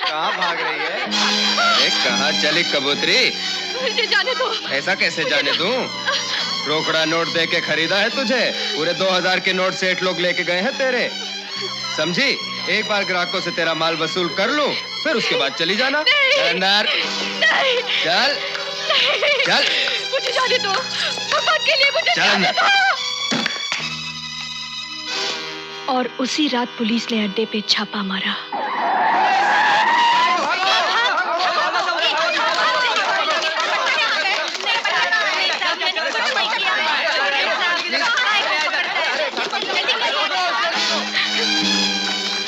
कहाँ भाग रही है? अरे कहाँ चली कबूतरी? मुझे जाने दो। ऐसा कैसे जाने दूं? रोकड़ा नोट दे के खरीदा है तुझे? पूरे 2000 के नोट सेठ लोग लेके गए हैं तेरे। समझी? एक बार ग्राहकों से तेरा माल वसूल कर लूं, फिर उसके बाद चली जाना। अंदर नहीं। चल नहीं। चल। मुझे जाने दो। भगवान के लिए मुझे जाने दो। और उसी रात पुलिस ने अड्डे पे छापा मारा।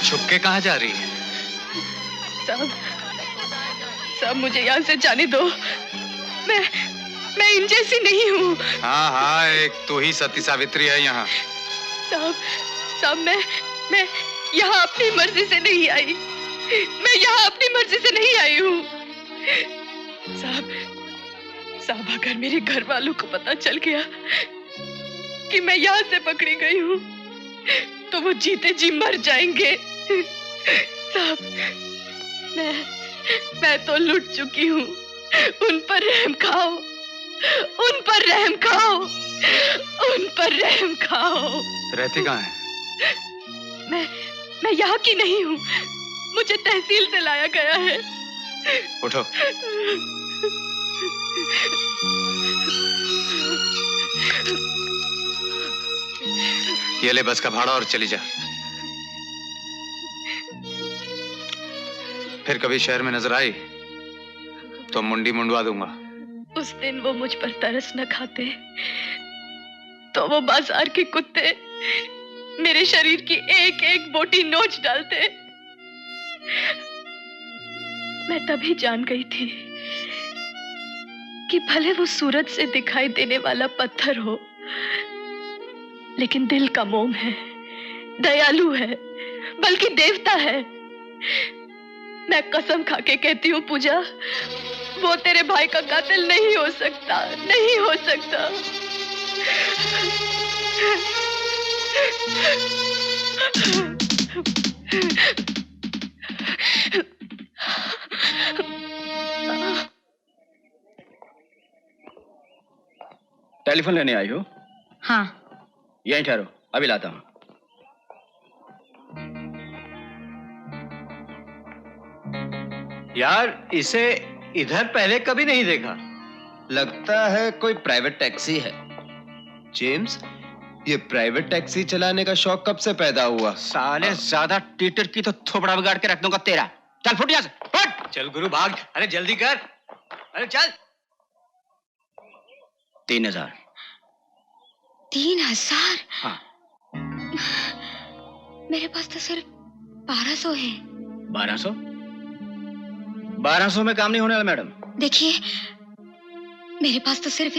छुप के कहाँ जा रही है? सब मुझे यहाँ से जाने दो। मैं इन जैसी नहीं हूँ। हाँ हाँ, एक तो ही सती सावित्री है यहाँ। सब मैं यहाँ अपनी मर्जी से नहीं आई। मैं यहाँ अपनी मर्जी से नहीं आई हूँ। साहब अगर मेरे घर वालों को पता चल गया कि मैं यहाँ से पकड़ी गई हूँ, तो वो जीते जी मर जाएंगे। साहब, मैं तो लुट चुकी हूँ। उन पर रहम खाओ, उन पर रहम खाओ, उन पर रहम खाओ। रहती कहाँ है? मैं यहाँ की नहीं हूँ। मुझे तहसील से लाया गया है। उठो। ये ले बस का भाड़ा और चली जा। फिर कभी शहर में नजर आई तो मुंडी मुंडवा दूंगा। उस दिन वो मुझ पर तरस न खाते तो वो बाजार के कुत्ते मेरे शरीर की एक एक बोटी नोच डालते। मैं तभी जान गई थी कि भले वो सूरज से दिखाई देने वाला पत्थर हो, लेकिन दिल का मोम है, दयालु है, बल्कि देवता है। मैं कसम खा के कहती हूँ पूजा, वो तेरे भाई का कातिल नहीं हो सकता, नहीं हो सकता। टेलीफोन लेने आई हो? हाँ। यहीं ठहरो, अभी लाता हूँ। यार, इसे इधर पहले कभी नहीं देखा। लगता है कोई प्राइवेट टैक्सी है। जेम्स, ये प्राइवेट टैक्सी चलाने का शौक कब से पैदा हुआ? साले ज्यादा टीटर की तो थोपड़ा बिगाड़ के रख दूंगा तेरा। चल फुट यहाँ से, फुट। चल गुरु भाग। अरे जल्दी कर, अरे चल। 3000। 3000? हाँ। मेरे पास तो सिर्फ 1200 है। 1200? 1200 में काम नहीं होने वाला मैडम। देखिए, मेरे पास तो सिर्फ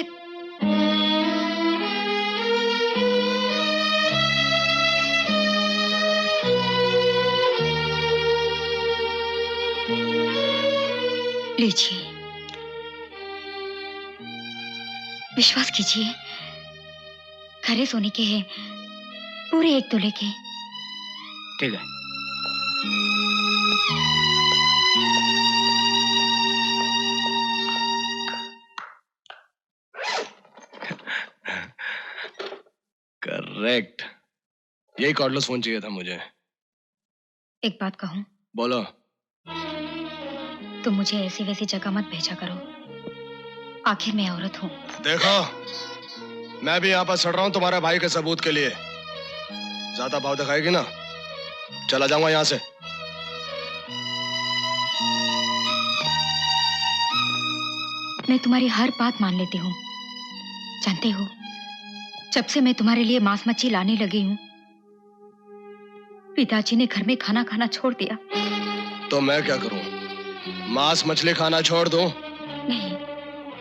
लीजिए, विश्वास कीजिए, खरे सोने के हैं, पूरे 1 तोले के। ठीक है। करेक्ट, यही कॉर्डलेस फोन चाहिए था मुझे। एक बात कहूं? बोलो। तुम मुझे ऐसी वैसी जगह मत भेजा करो, आखिर मैं औरत हूँ। देखो, मैं भी यहाँ पर सड़ रहा हूँ तुम्हारे भाई के सबूत के लिए। ज्यादा भाव दिखाएगी ना, चला जाऊंगा यहाँ से। मैं तुम्हारी हर बात मान लेती हूँ। जानते हो, जब से मैं तुम्हारे लिए मांस मच्छी लाने लगी हूँ, पिताजी ने घर में खाना खाना छोड़ दिया। तो मैं क्या करूँ? मांस मछली खाना छोड़ दूं? नहीं,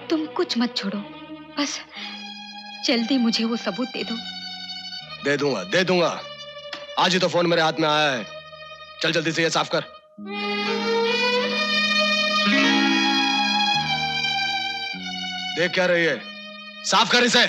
तुम कुछ मत छोड़ो, बस जल्दी मुझे वो सबूत दे दो। दे दूंगा, दे दूंगा। आज ही तो फोन मेरे हाथ में आया है। चल जल्दी से ये साफ कर। देख क्या रही है? साफ कर इसे।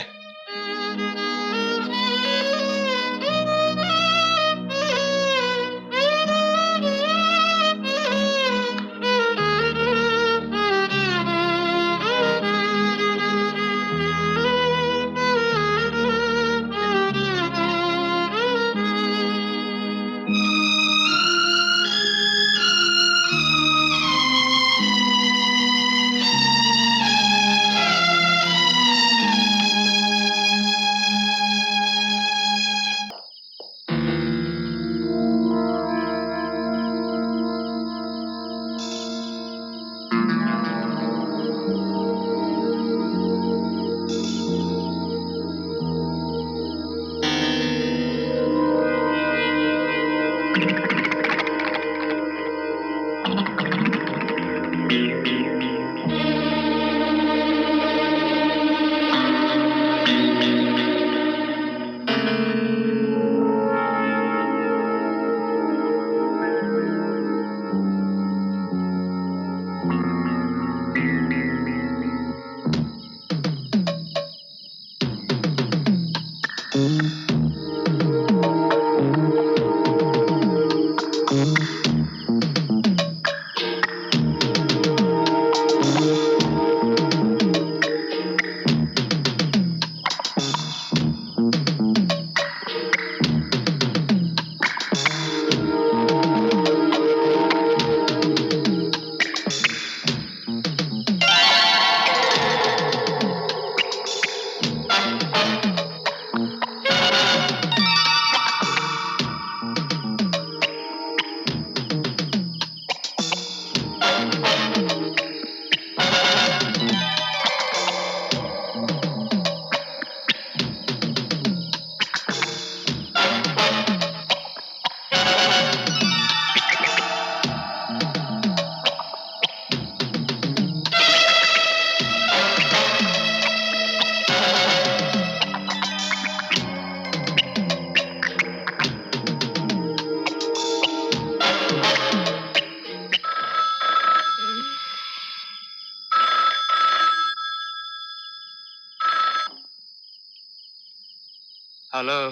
हेलो।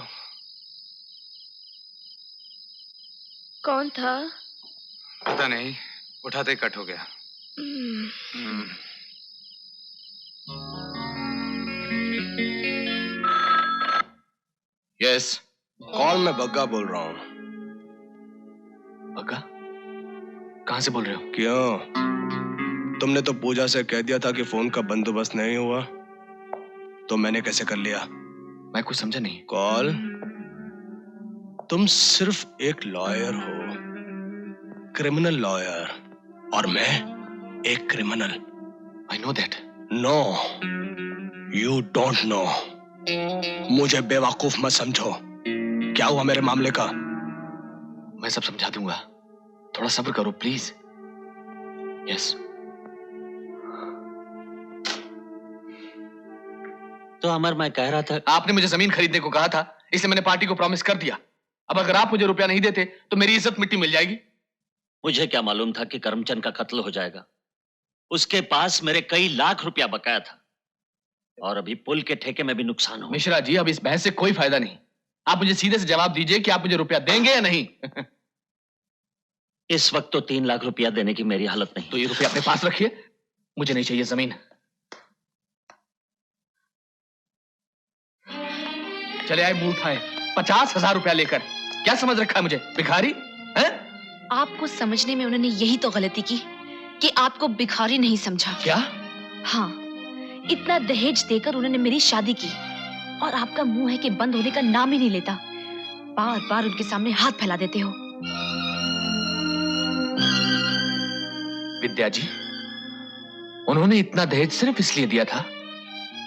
कौन था? पता नहीं, उठाते ही कट हो गया। यस, कॉल मैं बग्गा बोल रहा हूँ। बग्गा? कहाँ से बोल रहे हो? क्यों? तुमने तो पूजा से कह दिया था कि फोन का बंदोबस्त नहीं हुआ, तो मैंने कैसे कर लिया? मैं कुछ समझा नहीं। कॉल, तुम सिर्फ एक लॉयर हो, क्रिमिनल लॉयर, और मैं एक criminal. I know that. No, you don't know. मुझे बेवकूफ मत समझो। क्या हुआ मेरे मामले का? मैं सब समझा दूंगा, थोड़ा सब्र करो प्लीज। यस। तो अमर, मैं कह रहा था, आपने मुझे जमीन खरीदने को कहा था, इसलिए मैंने पार्टी को प्रॉमिस कर दिया। अब अगर आप मुझे रुपया नहीं देते तो मेरी इज्जत मिट्टी मिल जाएगी। मुझे क्या मालूम था कि करमचंद का कत्ल हो जाएगा। उसके पास मेरे कई लाख रुपया बकाया था, और अभी पुल के ठेके में भी नुकसान हो। मिश्रा जी, अब इस बहस से कोई फायदा नहीं। आप मुझे सीधे से जवाब दीजिए कि आप मुझे रुपया देंगे या नहीं। इस वक्त तो 3 लाख रुपया देने की मेरी हालत नहीं। तो ये रुपया अपने पास रखिए, मुझे नहीं चाहिए जमीन। चले आए मुंह उठाए 50,000 रुपया लेकर। क्या समझ रखा है मुझे, भिखारी है? आपको समझने में उन्होंने यही तो गलती की कि आपको भिखारी नहीं समझा। क्या? हाँ, इतना दहेज देकर उन्होंने मेरी शादी की, और आपका मुंह है कि बंद होने का नाम ही नहीं लेता। बार बार उनके सामने हाथ फैला देते हो। विद्या जी, उन्होंने इतना दहेज सिर्फ इसलिए दिया था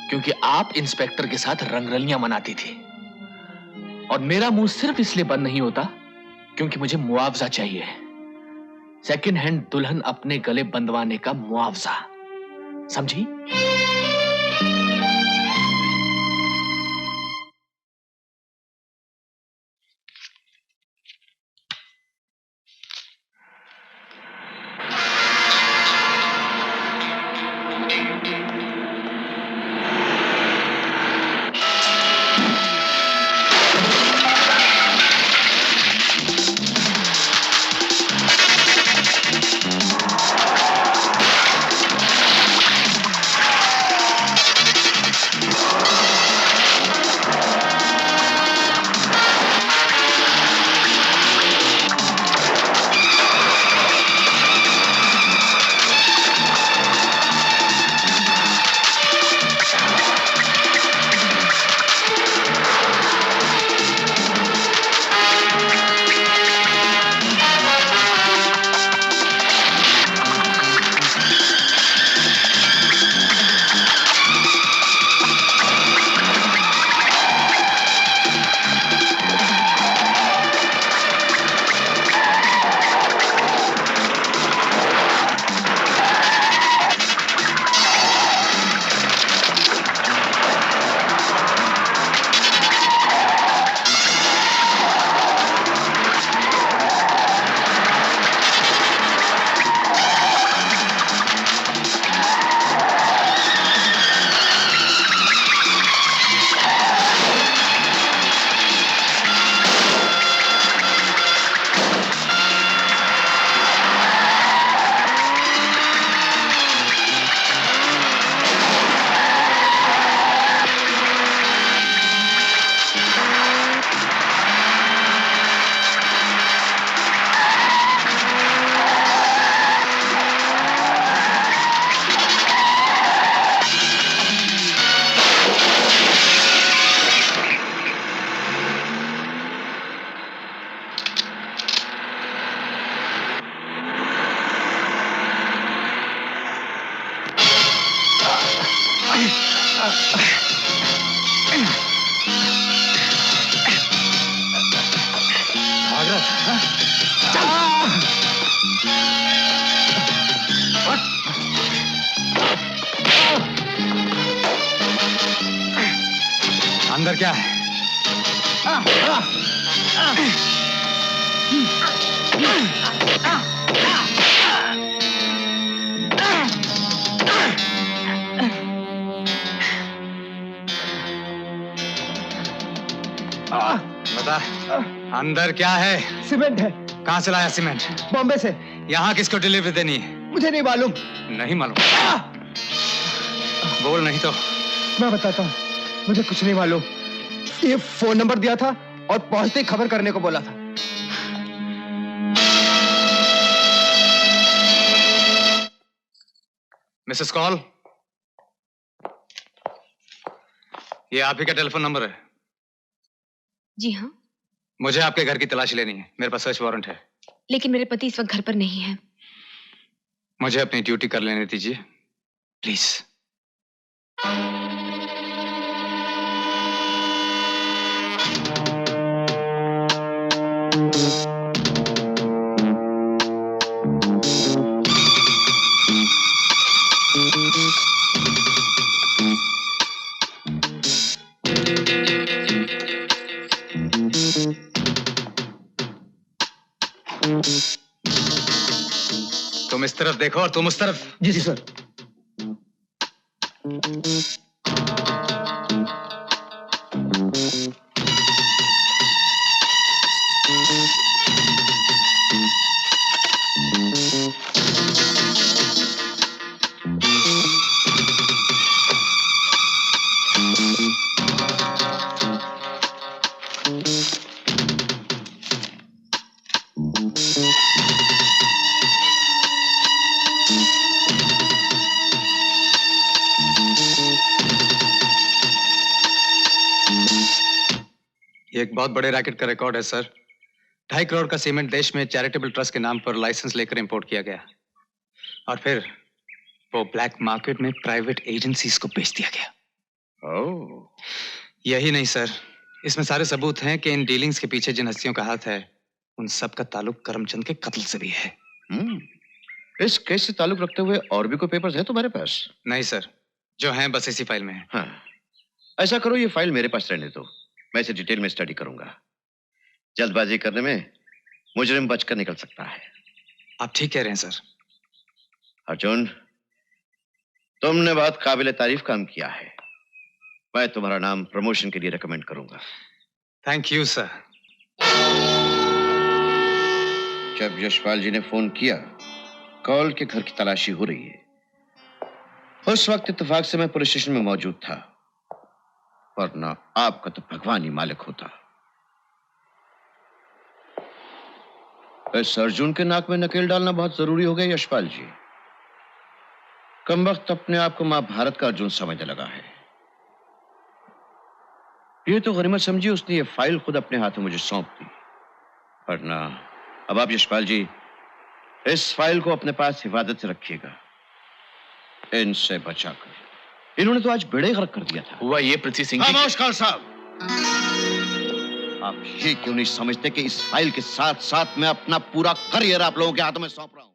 क्योंकि आप इंस्पेक्टर के साथ रंगरलियां मनाती थी, और मेरा मुंह सिर्फ इसलिए बंद नहीं होता क्योंकि मुझे मुआवजा चाहिए। सेकंड हैंड दुल्हन अपने गले बंधवाने का मुआवजा, समझी? भाग रहा था, हाँ? अंदर क्या है? बता, अंदर क्या है? सीमेंट है। कहाँ से लाया सीमेंट? बॉम्बे से। यहाँ किसको डिलीवरी देनी है? मुझे नहीं मालूम। नहीं मालूम? बोल नहीं तो। मैं बताता हूँ, मुझे कुछ नहीं मालूम। ये फोन नंबर दिया था और पहुंचते ही खबर करने को बोला था। मिसेस कॉल, ये आप ही का टेलीफोन नंबर है? जी हाँ, मुझे आपके घर की तलाशी लेनी है। मेरे पास सर्च वारंट है। लेकिन मेरे पति इस वक्त घर पर नहीं है। मुझे अपनी ड्यूटी कर लेने दीजिए, प्लीज। तुम इस तरफ देखो और तुम उस तरफ। जी सर। ये एक बहुत बड़े रैकेट का रिकॉर्ड है सर। 2.5 करोड़ का सीमेंट देश में चैरिटेबल ट्रस्ट के नाम पर लाइसेंस लेकर इंपोर्ट किया गया और फिर वो ब्लैक मार्केट में प्राइवेट एजेंसीज को बेच दिया गया। ओह। यही नहीं सर, इसमें सारे सबूत हैं कि इन डीलिंग्स के पीछे जिन हस्तियों का हाथ है उन सब का ताल्लुक करमचंद के कत्ल से भी है। इस केस से ताल्लुक रखते हुए और भी कोई पेपर्स हैं तुम्हारे पास? नहीं सर, जो हैं बस इसी फाइल में है। हाँ, ऐसा करो, ये फाइल मेरे पास रहने दो, मैं इसे डिटेल में स्टडी करूंगा। जल्दबाजी करने में मुजरिम बचकर निकल सकता है। आप ठीक कह रहे हैं सर। अर्जुन, तुमने बहुत काबिल तारीफ काम किया है। मैं तुम्हारा नाम प्रमोशन के लिए रिकमेंड करूंगा। Thank you sir. जब यशपाल जी ने फोन किया, कॉल के घर की तलाशी हो रही है, उस वक्त इत्तेफाक से मैं पुलिस स्टेशन में मौजूद था, वरना आपका तो भगवान ही मालिक होता। इस अर्जुन के नाक में नकेल डालना बहुत जरूरी हो गया यशपाल जी। कमबख्त अपने आप को महाभारत का अर्जुन समझने लगा है। ये तो गनीमत समझी उसने ये फाइल खुद अपने हाथों मुझे सौंप दी, वरना अब आप यशपाल जी इस फाइल को अपने पास हिफाजत से रखिएगा, इनसे बचाकर। इन्होंने तो आज बेड़े गर्क कर दिया था। हुआ ये पृथ्वी सिंह खामोश खान साहब, आप ये क्यों नहीं समझते कि इस फाइल के साथ साथ मैं अपना पूरा करियर आप लोगों के हाथों में सौंप रहा हूं?